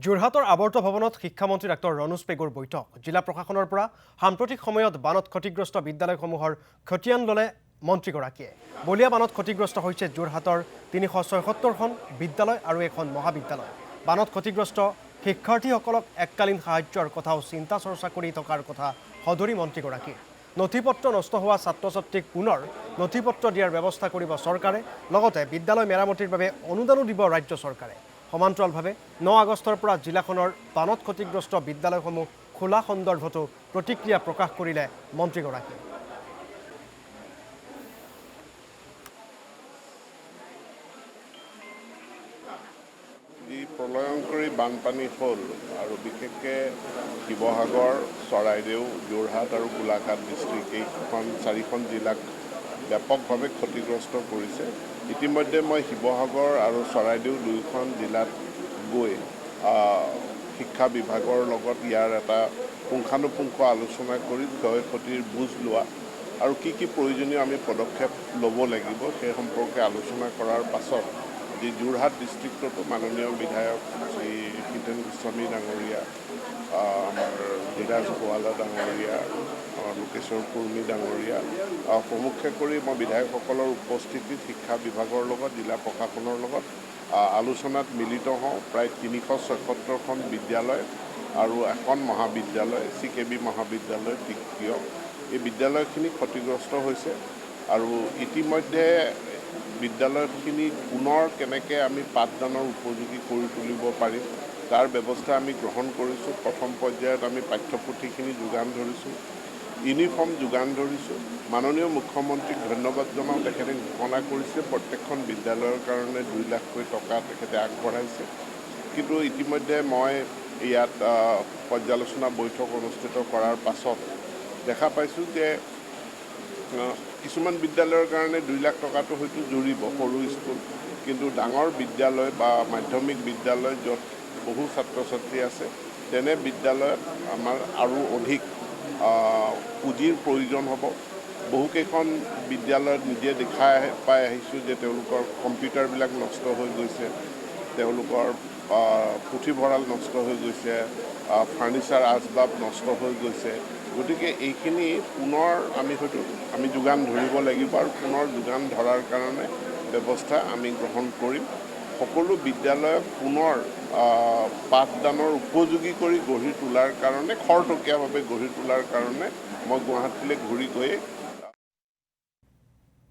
যোৰহাটৰ আৱৰ্ত ভৱনত শিক্ষামন্ত্ৰী ডাক্তৰ ৰণোজ পেগুৰ বৈঠক জিলা প্ৰশাসনৰ পৰা সাম্প্ৰতিক সময়ত বানত ক্ষতিগ্ৰস্ত বিদ্যালয়সমূহৰ খতিয়ান ল'লে মন্ত্ৰীগৰাকীয়ে বলিয়া বানত ক্ষতিগ্ৰস্ত হৈছে যোৰহাটৰ ৩৭৬খন বিদ্যালয় আৰু এখন মহাবিদ্যালয় বানত ক্ষতিগ্ৰস্ত শিক্ষাৰ্থীসকলক এককালীন সাহায্যৰ কথাও চিন্তা চৰ্চা কৰি থকাৰ কথা সদৰি মন্ত্ৰীগৰাকীৰ নথিপত্ৰ নষ্ট হোৱা ছাত্ৰ ছাত্ৰীক পুনৰ নথিপত্ৰ দিয়াৰ ব্যৱস্থা কৰিব চৰকাৰে লগতে বিদ্যালয় মেৰামতিৰ বাবে অনুদানো দিব ৰাজ্য চৰকাৰে সমান্তৰালভাৱে ৯ আগষ্টৰ পৰা জিলাখনৰ বানত ক্ষতিগ্ৰস্ত বিদ্যালয়সমূহ খোলা সন্দৰ্ভতো প্ৰতিক্ৰিয়া প্ৰকাশ কৰিলে মন্ত্ৰীগৰাকীয়ে প্ৰলয়ংকৰী বানপানী হ'ল আৰু বিশেষকৈ শিৱসাগৰ চৰাইদেউ যোৰহাট আৰু গোলাঘাট ডিষ্ট্ৰিক্ট এইখন 4খন জিলাক ব্যাপকভাৱে ক্ষতিগ্ৰস্ত কৰিছে ইতিমধ্যে মই শিৱসাগৰ আৰু চৰাইদেউ দুয়োখন জিলাত গৈ শিক্ষা বিভাগৰ লগত ইয়াৰ এটা পুংখানুপুংখ আলোচনা কৰি ক্ষয় ক্ষতিৰ বুজ লোৱা আৰু কি প্ৰয়োজনীয় আমি পদক্ষেপ ল'ব লাগিব সেই সম্পৰ্কে আলোচনা কৰাৰ পাছত যি যোৰহাট ডিষ্ট্ৰিক্টতো মাননীয় বিধায়ক শ্ৰী হিতেন গোস্বামী ডাঙৰীয়া আমাৰ ধীৰাজ গোৱালা ডাঙৰীয়া আমাৰ লোকেশ্বৰ কুৰ্মী ডাঙৰীয়া প্ৰমুখ্যে কৰি মই বিধায়কসকলৰ উপস্থিতিত শিক্ষা বিভাগৰ লগত জিলা প্ৰশাসনৰ লগত আলোচনাত মিলিত হওঁ প্ৰায় ৩৭৬খন বিদ্যালয় আৰু এখন মহাবিদ্যালয় CKB মহাবিদ্যালয় তৃতীয় এই বিদ্যালয়খিনি ক্ষতিগ্ৰস্ত হৈছে আৰু ইতিমধ্যে বিদ্যালয়খিনি পুনৰ কেনেকৈ আমি পাঠদানৰ উপযোগী কৰি তুলিব পাৰিম তাৰ ব্যৱস্থা আমি গ্ৰহণ কৰিছোঁ প্ৰথম পৰ্যায়ত আমি পাঠ্যপুথিখিনি যোগান ধৰিছোঁ ইউনিফৰ্ম যোগান ধৰিছোঁ মাননীয় মুখ্যমন্ত্ৰীক ধন্যবাদ জনাওঁ তেখেতে ঘোষণা কৰিছে প্ৰত্যেকখন বিদ্যালয়ৰ কাৰণে 2 লাখকৈ টকা তেখেতে আগবঢ়াইছে কিন্তু ইতিমধ্যে মই ইয়াত পৰ্যালোচনা বৈঠক অনুষ্ঠিত কৰাৰ পাছত দেখা পাইছোঁ যে কিছুমান বিদ্যালয়ৰ কাৰণে 2 লাখ টকাটো হয়তো জুৰিব সৰু স্কুল কিন্তু ডাঙৰ বিদ্যালয় বা মাধ্যমিক বিদ্যালয় য'ত বহু ছাত্ৰ ছাত্ৰী আছে তেনে বিদ্যালয়ত আমাৰ আৰু অধিক পুঁজিৰ প্ৰয়োজন হ'ব বহুকেইখন বিদ্যালয়ত নিজে দেখাই পাই আহিছোঁ যে তেওঁলোকৰ কম্পিউটাৰবিলাক নষ্ট হৈ গৈছে তেওঁলোকৰ পুথিভঁৰাল নষ্ট হৈ গৈছে ফাৰ্নিচাৰ আচবাব নষ্ট হৈ গৈছে গতিকে এইখিনি পুনৰ আমি যোগান ধৰিব লাগিব আৰু পুনৰ যোগান ধৰাৰ কাৰণে ব্যৱস্থা আমি গ্ৰহণ কৰিম সকলো বিদ্যালয়ক পুনৰ পাঠদানৰ উপযোগী কৰি গঢ়ি তোলাৰ কাৰণে খৰতকীয়াভাৱে গঢ়ি তোলাৰ কাৰণে মই গুৱাহাটীলৈ ঘূৰি গৈ